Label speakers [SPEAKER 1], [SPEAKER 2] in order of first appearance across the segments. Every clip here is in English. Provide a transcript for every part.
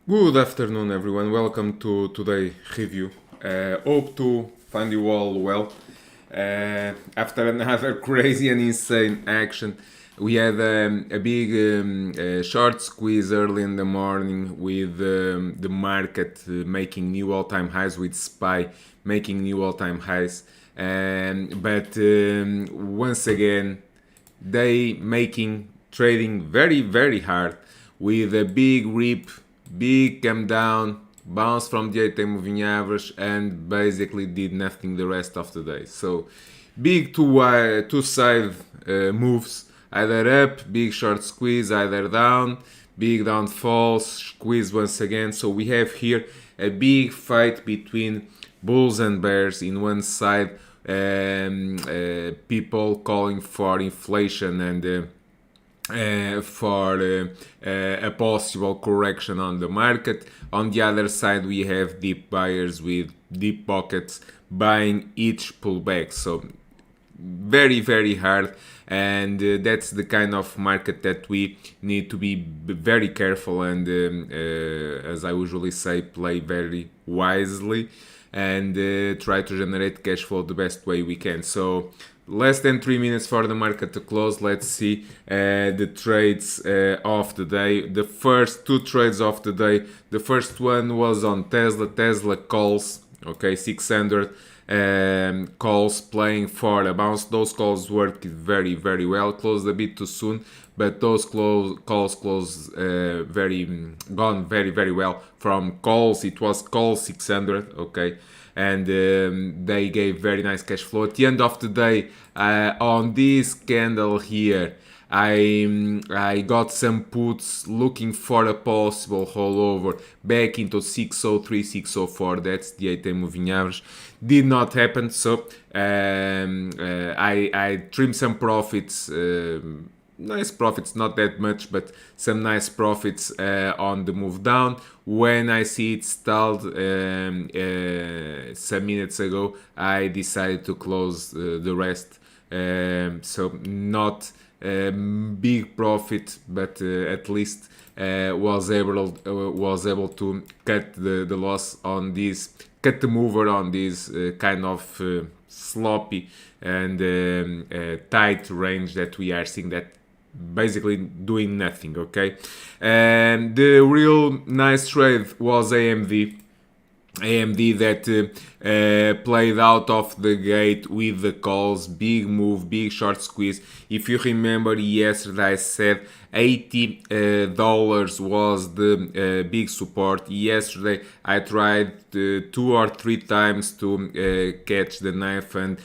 [SPEAKER 1] Good afternoon, everyone. Welcome to today's review. Hope to find you all well. After another crazy and insane action, we had a big short squeeze early in the morning with the market making new all-time highs, with SPY making new all-time highs. But once again, they making trading very hard with a big rip, big come down, bounce from the 8-day moving average, and basically did nothing the rest of the day. So big two side moves, either up, big short squeeze, either down, big downfall, squeeze once again. So we have here a big fight between bulls and bears. In one side, people calling for inflation and for a possible correction on the market. On the other side, we have deep buyers with deep pockets buying each pullback. So very hard, and that's the kind of market that we need to be very careful and as I usually say, play very wisely and try to generate cash flow the best way we can. So less than 3 minutes for the market to close. Let's see the trades of the day. The first two trades of the day, the first one was on Tesla calls, okay, 600 calls playing for a bounce. Those calls worked very well. Closed a bit too soon, but those calls closed gone very well. From calls, it was call 600, okay, and they gave very nice cash flow at the end of the day. On this candle here, I got some puts looking for a possible rollover back into 603, 604. That's the 8-day moving average. Did not happen, so I trimmed some profits. Nice profits, not that much, but some nice profits on the move down. When I see it stalled some minutes ago, I decided to close the rest. So not big profit, but at least was able to cut the loss on this, cut the mover on this kind of sloppy and tight range that we are seeing, that basically doing nothing. Okay, and the real nice trade was AMD that played out of the gate with the calls, big move, big short squeeze. If you remember, yesterday I said $80 was the big support. Yesterday I tried 2 or 3 times to catch the knife and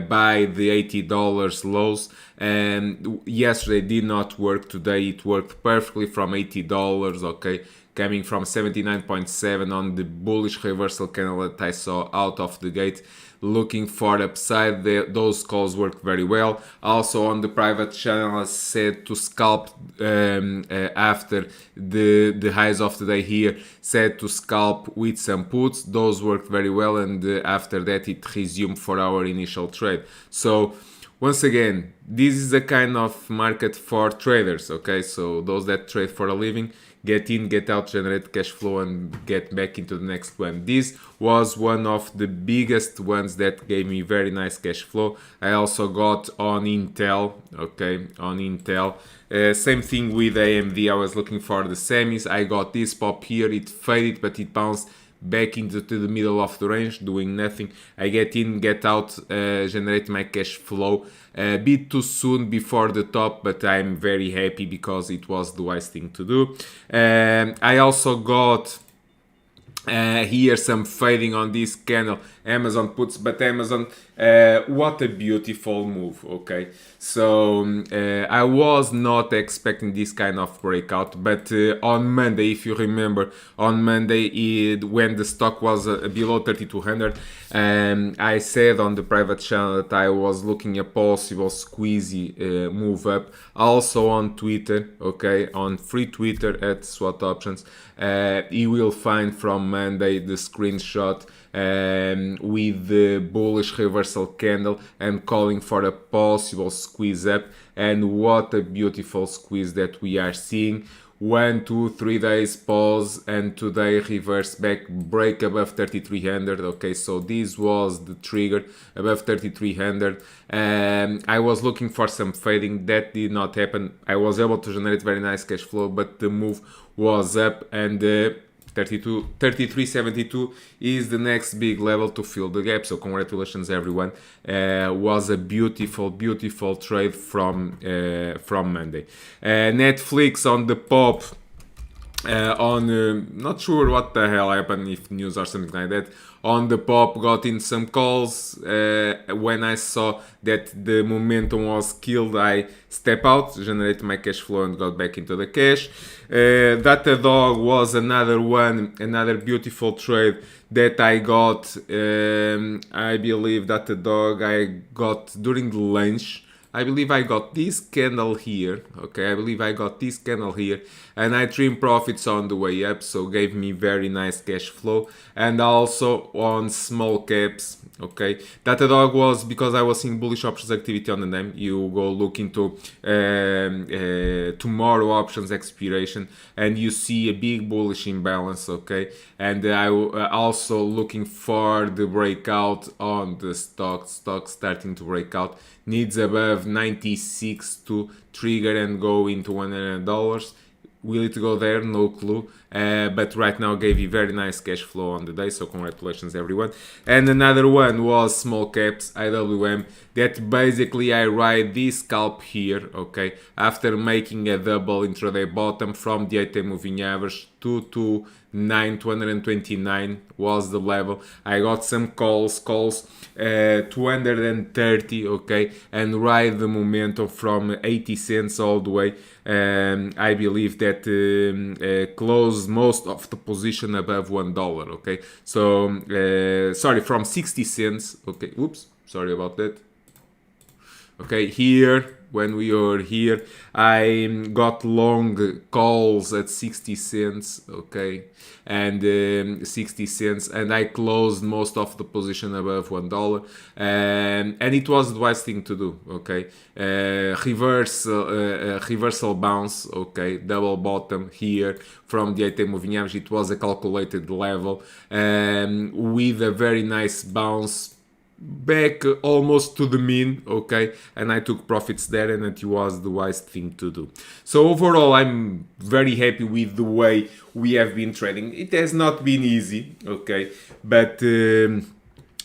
[SPEAKER 1] buy the $80 lows, and yesterday did not work. Today it worked perfectly from $80, okay, coming from 79.7 on the bullish reversal candle that I saw out of the gate, looking for upside. Those calls worked very well. Also on the private channel, I said to scalp after the highs of the day here, said to scalp with some puts. Those worked very well, and after that it resumed for our initial trade. So once again, this is a kind of market for traders, okay? So those that trade for a living, get in, get out, generate cash flow, and get back into the next one. This was one of the biggest ones that gave me very nice cash flow. I also got on Intel, okay, on Intel. Same thing with AMD. I was looking for the semis. I got this pop here. It faded, but it bounced back into the middle of the range, doing nothing. I get in, get out, generate my cash flow. A bit too soon before the top, but I'm very happy because it was the wise thing to do. I also got here some fading on this candle, Amazon puts, but Amazon, what a beautiful move, okay? So I was not expecting this kind of breakout, but on Monday, if you remember, on Monday when the stock was below 3200, I said on the private channel that I was looking a possible squeezy move up. Also on Twitter, okay, on free Twitter at SWOT Options, you will find from Monday the screenshot with the bullish reversal candle and calling for a possible squeeze up. And what a beautiful squeeze that we are seeing. 1, 2, 3 days pause, and today reverse back, break above 3300. Okay, so this was the trigger above 3300. I was looking for some fading, that did not happen. I was able to generate very nice cash flow, but the move was up, and 33.72 is the next big level to fill the gap. So congratulations everyone. Was a beautiful trade from Monday. Netflix on the pop. On not sure what the hell happened, if news or something like that. On the pop, got in some calls. When I saw that the momentum was killed, I step out, generate my cash flow, and got back into the cash. Datadog was another beautiful trade that I got. I believe Datadog I got during the lunch. I believe I got this candle here. Okay, I believe I got this candle here, and I trimmed profits on the way up, so gave me very nice cash flow. And also on small caps. Okay, Datadog was because I was seeing bullish options activity on the name. You go look into tomorrow options expiration, and you see a big bullish imbalance. Okay, and I also looking for the breakout on the stock starting to break out. Needs above 96 to trigger and go into $100. Will it go there? No clue. But right now gave you very nice cash flow on the day, so congratulations everyone. And another one was small caps, IWM, that basically I ride this scalp here, okay, after making a double intraday bottom from the 8-day moving average to 229 was the level. I got some calls 230, okay, and ride the momentum from 80 cents all the way. I believe that closed most of the position above $1, okay. So sorry, from 60 cents, okay. Oops, sorry about that. Okay, here when we are here, I got long calls at 60 cents, okay, and 60 cents, and I closed most of the position above $1, and it was the wise thing to do, okay. Reversal bounce, okay, double bottom here from the 8-day moving average. It was a calculated level, with a very nice bounce back almost to the mean, okay, and I took profits there, and it was the wise thing to do. So overall, I'm very happy with the way we have been trading. It has not been easy, okay, but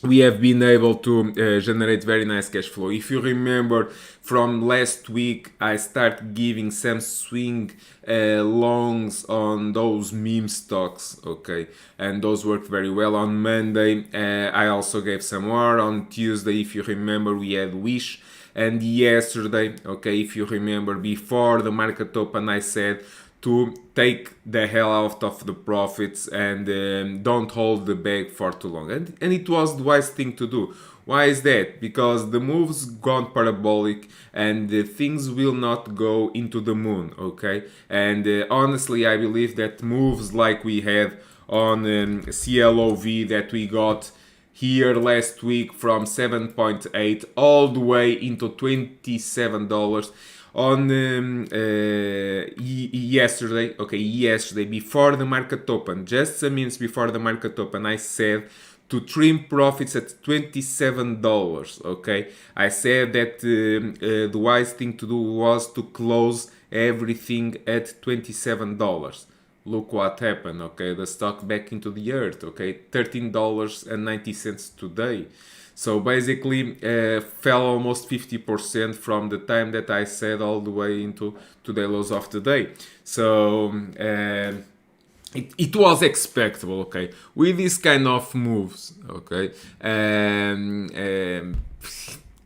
[SPEAKER 1] we have been able to generate very nice cash flow. If you remember from last week, I start giving some swing longs on those meme stocks, okay, and those worked very well. On Monday, I also gave some more. On Tuesday, if you remember, we had Wish. And yesterday, okay, if you remember, before the market open, I said to take the hell out of the profits and don't hold the bag for too long. And it was the wise thing to do. Why is that? Because the move's gone parabolic, and things will not go into the moon, okay? And honestly, I believe that moves like we had on CLOV that we got here last week from 7.8 all the way into $27 on yesterday before the market open, just some minutes before the market open, I said to trim profits at $27, okay. I said that the wise thing to do was to close everything at $27. Look what happened, okay, the stock back into the earth, okay, $13.90 today. So basically fell almost 50% from the time that I said all the way into the lows of the day. So it was expectable, okay, with this kind of moves, okay,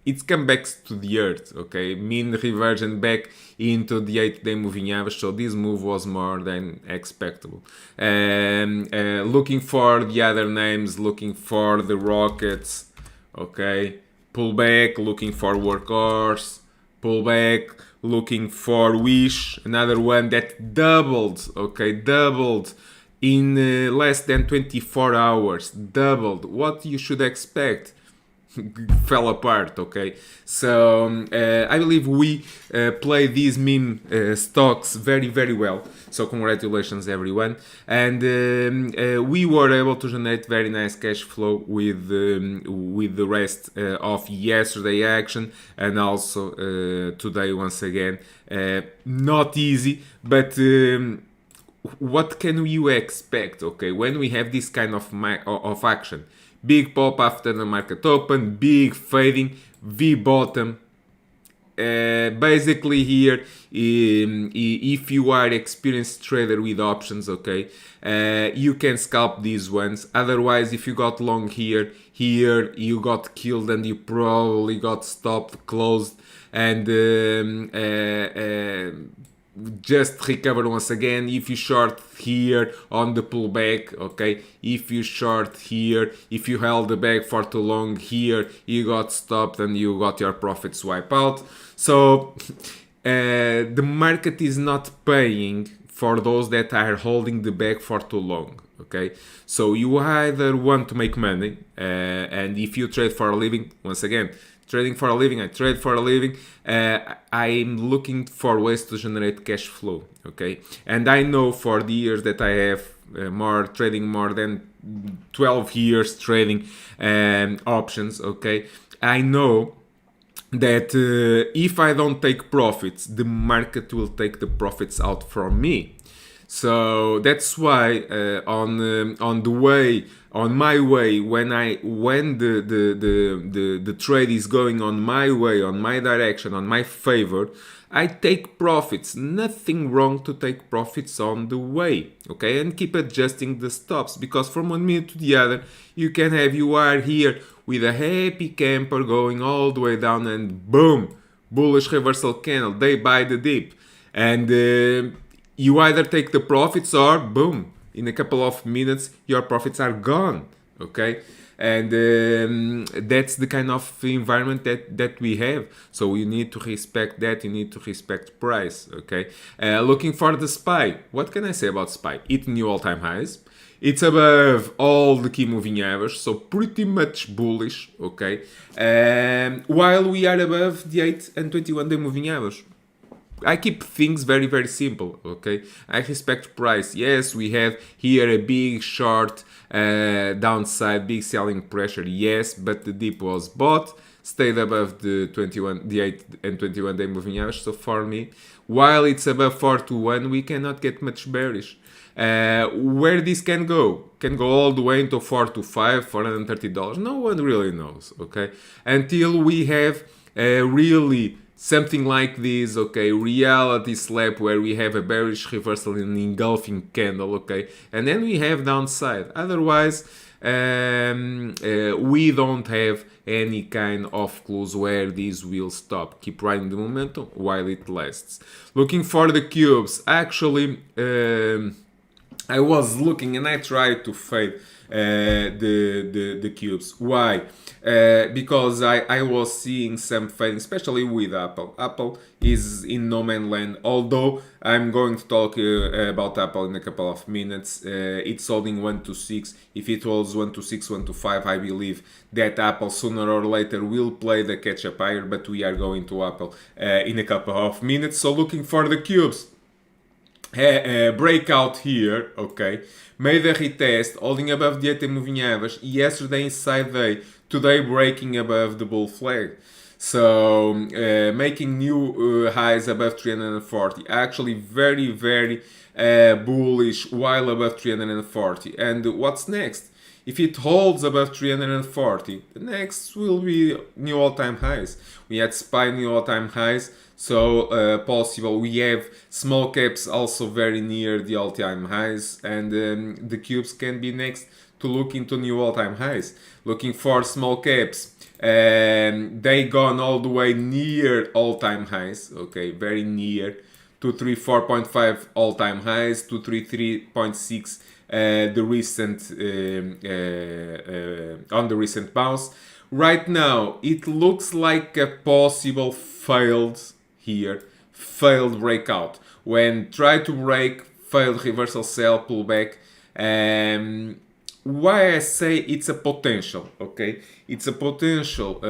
[SPEAKER 1] it's come back to the earth, okay, mean reversion back into the 8-day moving average, so this move was more than expectable. Looking for the other names, looking for the rockets, okay, pull back, looking for Workhorse, pull back, looking for Wish, another one that doubled, okay, doubled in less than 24 hours, doubled. What you should expect? fell apart. Okay, so I believe we play these meme stocks very very well. So congratulations everyone, and we were able to generate very nice cash flow with the rest of yesterday action, and also today once again. Not easy, but what can you expect? Okay, when we have this kind of action, big pop after the market open, big fading, V bottom. Basically here, if you are experienced trader with options, okay, you can scalp these ones. Otherwise, if you got long here you got killed and you probably got stopped, closed, and just recover once again. If you short here on the pullback, okay, if you short here, if you held the bag for too long here, you got stopped and you got your profits wiped out. So the market is not paying for those that are holding the bag for too long. Okay, so you either want to make money, and if you trade for a living, once again, trading for a living, I trade for a living. I'm looking for ways to generate cash flow. Okay, and I know for the years that I have more trading, more than 12 years trading options. Okay, I know that if I don't take profits, the market will take the profits out from me. So that's why on the way, on my way, when the trade is going on my way, on my direction, on my favor, I take profits. Nothing wrong to take profits on the way, okay, and keep adjusting the stops, because from one minute to the other you are here with a happy camper going all the way down, and boom, bullish reversal candle, they buy the dip, and you either take the profits or boom, in a couple of minutes your profits are gone. Okay, and that's the kind of environment that we have, so you need to respect that, you need to respect price. Okay, looking for the SPY, what can I say about SPY? It new all-time highs, it's above all the key moving averages, so pretty much bullish. Okay, while we are above the 8 and 21 day moving average. I keep things very very simple. Okay, I respect price. Yes, we have here a big short downside, big selling pressure. Yes, but the dip was bought, stayed above the 8 and 21 day moving average. So for me, while it's above 4 to 1, we cannot get much bearish. Where this can go all the way into 4 to 5, $430. No one really knows. Okay, until we have really something like this, okay, reality slap where we have a bearish reversal in an engulfing candle, okay, and then we have downside. Otherwise, we don't have any kind of clues where this will stop. Keep riding the momentum while it lasts. Looking for the cubes. Actually, I was looking and I tried to fade the cubes. Why? Because I was seeing some fading, especially with Apple. Apple is in no man's land, although I'm going to talk about Apple in a couple of minutes. It's holding 1 to 6. If it holds 1 to 6, 1 to 5, I believe that Apple sooner or later will play the catch-up higher, but we are going to Apple in a couple of minutes. So looking for the cubes. Breakout here, okay, made a retest, holding above the 8 moving average, yesterday inside day, today breaking above the bull flag. So making new highs above 340, actually very very bullish while above 340. And what's next? If it holds above 340, the next will be new all-time highs. We had SPY new all-time highs, so possible. We have small caps also very near the all-time highs, and the cubes can be next to look into new all-time highs. Looking for small caps, they gone all the way near all-time highs. Okay, very near. 234.5 all-time highs, 233.6 the recent on the recent bounce. Right now it looks like a possible failed breakout. When try to break, failed reversal sell pullback. why I say it's a potential, okay? It's a potential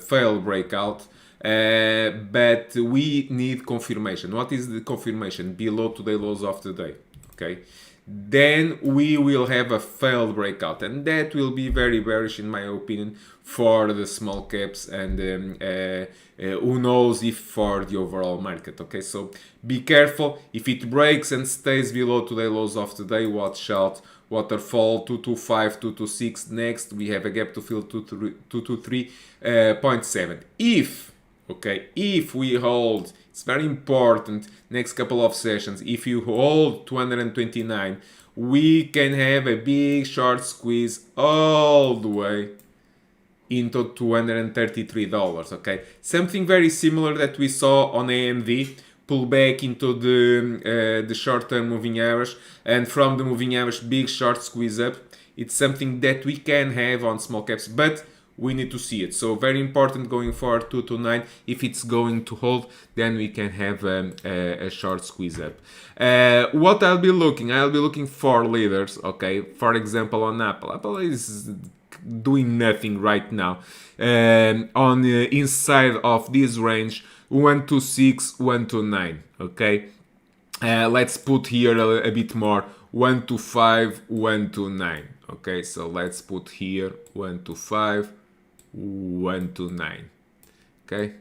[SPEAKER 1] fail breakout, but we need confirmation. What is the confirmation? Below today lows of the day, okay? Then we will have a failed breakout, and that will be very bearish in my opinion for the small caps, and who knows if for the overall market. Okay, so be careful. If it breaks and stays below today lows of the day, watch out. Waterfall 225, 226. Next we have a gap to fill 223.7. If we hold, it's very important, next couple of sessions, if you hold 229, we can have a big short squeeze all the way into $233, okay? Something very similar that we saw on AMD, pull back into the short-term moving average, and from the moving average, big short squeeze up. It's something that we can have on small caps, but we need to see it. So very important going forward, 229. If it's going to hold, then we can have a short squeeze up. What I'll be looking for leaders, okay? For example, on Apple. Apple is doing nothing right now. On inside of this range, 126, 129, okay? Let's put here a bit more, 125, 129. Okay, so let's put here 125, 129. Okay,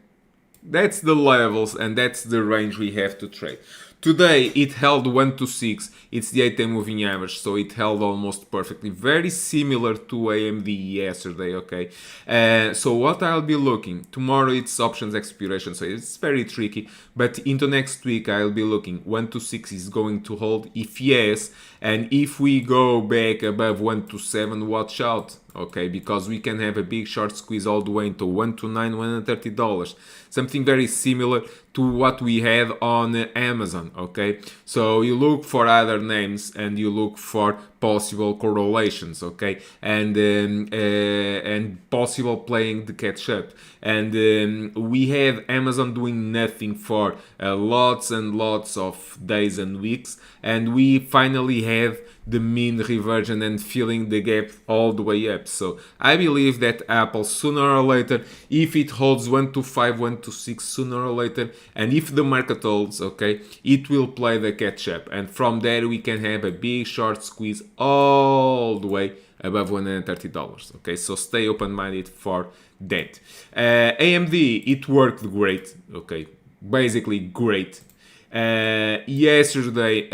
[SPEAKER 1] that's the levels and that's the range we have to trade. Today it held 126. It's the 8-day moving average, so it held almost perfectly. Very similar to AMD yesterday, okay? So what I'll be looking, tomorrow it's options expiration, so it's very tricky. But into next week I'll be looking, 126 is going to hold. If yes, and if we go back above 127, watch out, okay? Because we can have a big short squeeze all the way into $129, $130. Something very similar to what we had on Amazon, okay? So you look for other names and you look for possible correlations, okay? And possible playing the catch up. And we have Amazon doing nothing for lots and lots of days and weeks, and we finally have the mean reversion and filling the gap all the way up. So I believe that Apple, sooner or later, if it holds 125, 126, sooner or later, and if the market holds, okay, it will play the catch up, and from there we can have a big short squeeze all the way above $130. Okay, so stay open-minded for that. AMD, it worked great. Okay, basically great. Yesterday,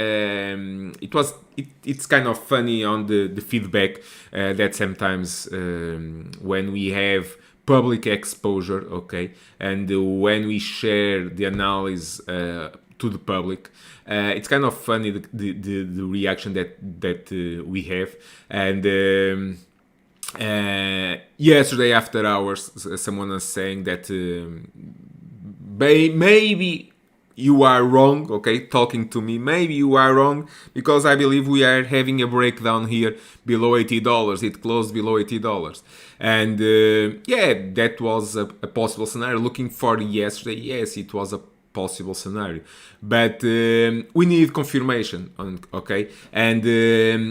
[SPEAKER 1] it's kind of funny on the feedback that sometimes when we have public exposure, okay, and when we share the analysis to the public, it's kind of funny the reaction that we have. And yesterday after hours, someone was saying that maybe you are wrong, okay, talking to me, maybe you are wrong, because I believe we are having a breakdown here below $80. It closed below $80. And yeah, that was a possible scenario. Looking for yesterday, yes, it was a possible scenario, but we need confirmation on, okay, and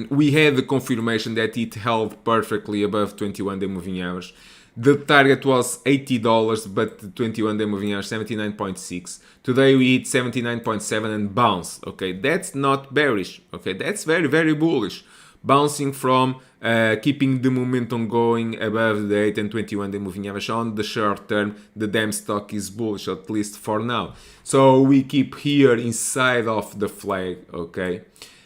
[SPEAKER 1] we had the confirmation that it held perfectly above 21-day moving average. The target was $80, but the 21-day moving average 79.6. Today we hit 79.7 and bounced. Okay, that's not bearish. Okay, that's very, very bullish. Bouncing from keeping the momentum going above the 8 and 21-day moving average on the short term. The damn stock is bullish, at least for now. So we keep here inside of the flag. Okay,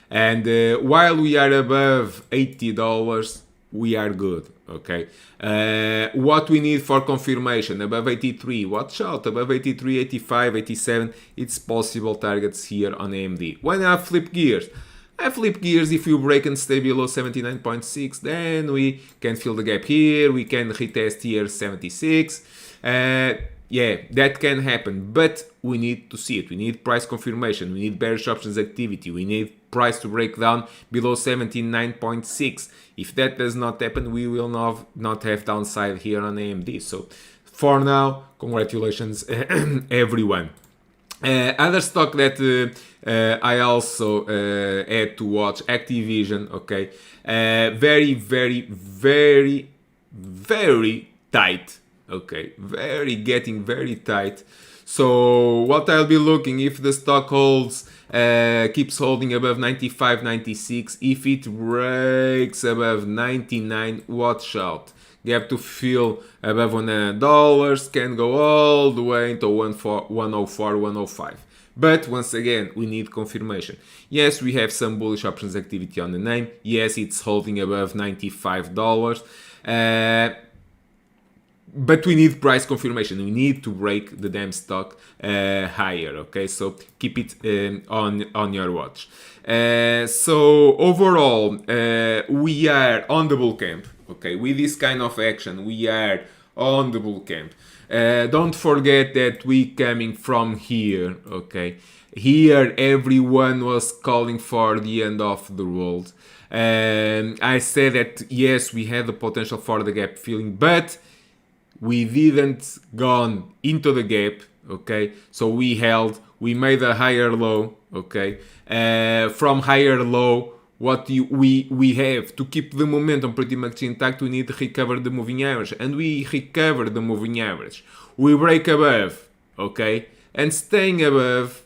[SPEAKER 1] and while we are above $80, we are good. Okay, what we need for confirmation, above 83, watch out, above 83, 85, 87, it's possible targets here on AMD. When I flip gears, if you break and stay below 79.6, then we can fill the gap here, we can retest here 76, yeah, that can happen, but we need to see it. We need price confirmation, we need bearish options activity, we need price to break down below 79.6. If that does not happen, we will not have downside here on AMD. So for now, congratulations everyone. Other stock that I also had to watch, Activision. Okay, very, very, very, very tight. Okay, very getting very tight. So what I'll be looking, if the stock holds, keeps holding above 95, 96. If it breaks above 99, watch out. Gap to fill above $100 can go all the way into 104, 105. But once again, we need confirmation. Yes, we have some bullish options activity on the name. Yes, it's holding above $95. But we need price confirmation. We need to break the damn stock higher. Okay, so keep it on your watch. So overall, we are on the bull camp. Okay, with this kind of action, we are on the bull camp. Don't forget that we coming from here. Okay, here everyone was calling for the end of the world. I said that yes, we had the potential for the gap filling, but we didn't gone into the gap. Okay, so we held, we made a higher low. Okay, from higher low, we have to keep the momentum pretty much intact, we need to recover the moving average, and we recover the moving average. We break above. Okay, and staying above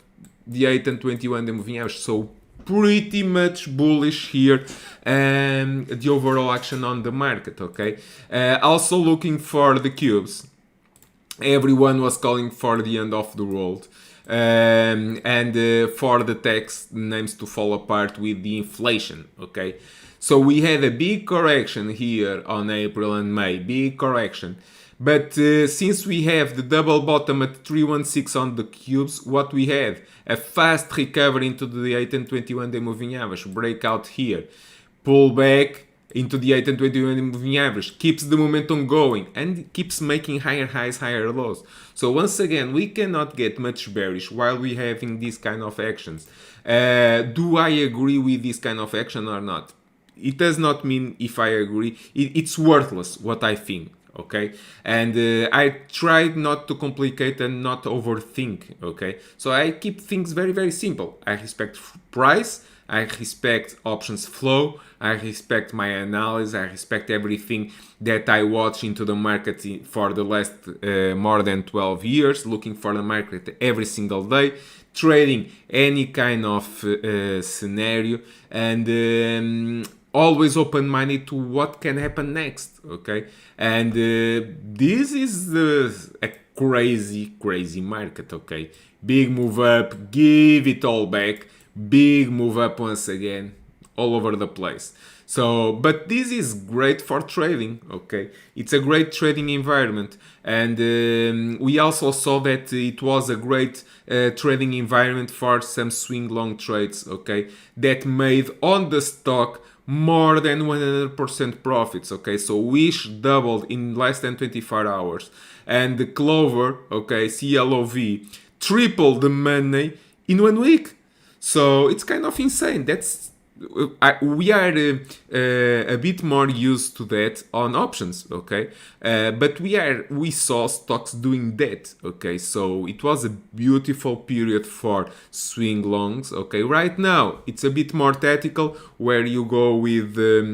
[SPEAKER 1] the 8 and 21 the moving average. So pretty much bullish here, the overall action on the market. Okay, also looking for the cubes. Everyone was calling for the end of the world, and for the tax names to fall apart with the inflation. Okay, so we had a big correction here on April and May, big correction. But since we have the double bottom at 316 on the cubes, what we had? A fast recovery into the 8 and 21 day moving average, breakout here, pull back into the 8 and 21 day moving average, keeps the momentum going, and keeps making higher highs, higher lows. So once again, we cannot get much bearish while we having these kind of actions. Do I agree with this kind of action or not? It does not mean if I agree. It's worthless what I think. Okay, and I tried not to complicate and not overthink. Okay, so I keep things very, very simple. I respect price, I respect options flow, I respect my analysis, I respect everything that I watch into the market for the last more than 12 years, looking for the market every single day, trading any kind of scenario, and always open-minded to what can happen next. Okay, and this is a crazy market. Okay, big move up, give it all back, big move up once again, all over the place. So, but this is great for trading. Okay, it's a great trading environment, and we also saw that it was a great trading environment for some swing long trades. Okay, that made on the stock more than 100% profits. Okay, so Wish doubled in less than 24 hours, and the Clover, okay, CLOV, tripled the money in 1 week. So it's kind of insane. We are a bit more used to that on options. Okay, but we saw stocks doing that. Okay, so it was a beautiful period for swing longs. Okay, right now it's a bit more tactical, where you go with the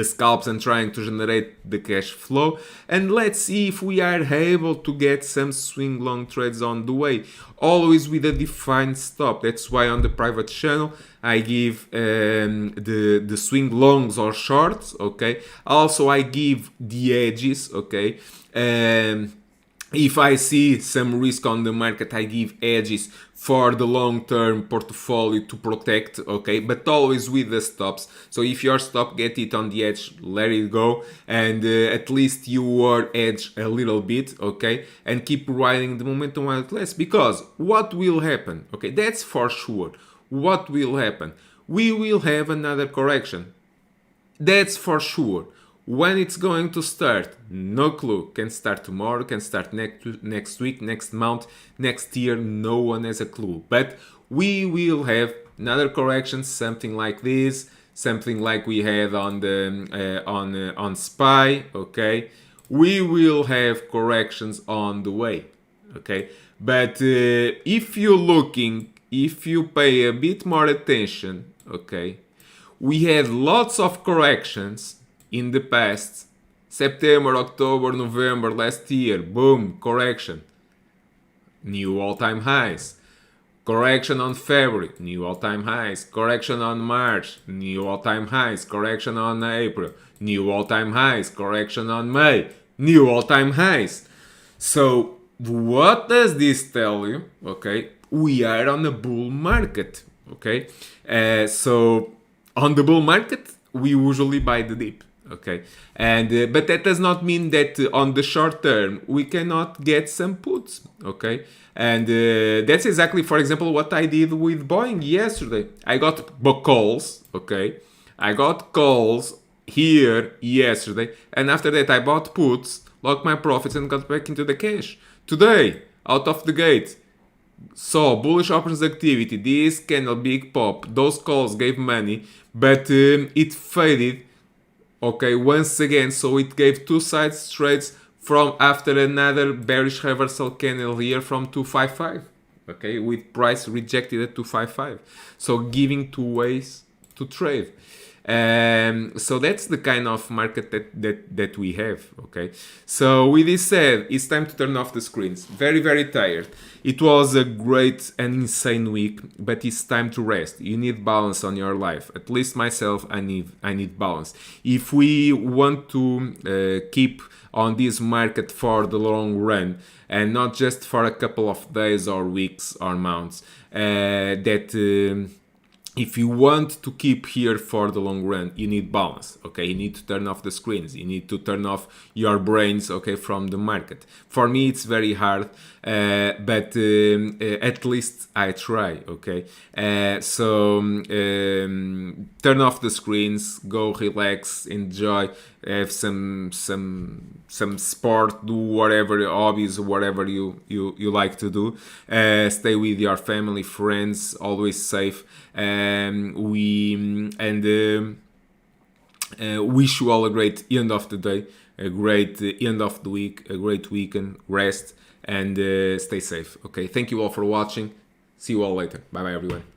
[SPEAKER 1] scalps and trying to generate the cash flow. And let's see if we are able to get some swing long trades on the way, always with a defined stop. That's why on the private channel I give the swing longs or shorts. Okay, also I give the edges. Okay, if I see some risk on the market, I give edges for the long-term portfolio to protect. Okay, but always with the stops. So if your stop, get it on the edge, let it go, and at least you were edge a little bit. Okay, and keep riding the momentum while it lasts. Because what will happen? Okay, that's for sure. What will happen? We will have another correction. That's for sure. When it's going to start, no clue. Can start tomorrow, can start next week, next month, next year. No one has a clue. But we will have another correction, something like this, something like we had on the on SPY. Okay, we will have corrections on the way. Okay, But if you pay a bit more attention, okay, we had lots of corrections in the past. September, October, November last year, boom, correction, new all-time highs. Correction on February, new all-time highs. Correction on March, new all-time highs. Correction on April, new all-time highs. Correction on May, new all-time highs. So what does this tell you? Okay, we are on a bull market. Okay, so on the bull market, we usually buy the dip. Okay, and but that does not mean that on the short term we cannot get some puts. Okay, and that's exactly, for example, what I did with Boeing yesterday. I got calls. Okay, I got calls here yesterday, and after that I bought puts, locked my profits, and got back into the cash today out of the gate. So bullish options activity, this candle big pop, those calls gave money, but it faded. Okay, once again, so it gave two side trades from after another bearish reversal candle here from 255. Okay, with price rejected at 255. So giving two ways to trade. So that's the kind of market that we have. Okay, so with this said, it's time to turn off the screens. Very, very tired. It was a great and insane week, but it's time to rest. You need balance on your life. At least myself, I need balance. If we want to keep on this market for the long run and not just for a couple of days or weeks or months, if you want to keep here for the long run, you need balance. Okay, you need to turn off the screens. You need to turn off your brains. Okay, from the market. For me, it's very hard, but at least I try. Okay, turn off the screens. Go relax, enjoy, have some sport, do whatever hobbies, whatever you like to do. Stay with your family, friends, always safe. Wish you all a great end of the day, a great end of the week, a great weekend, rest, and stay safe. Okay, thank you all for watching. See you all later. Bye bye, everyone.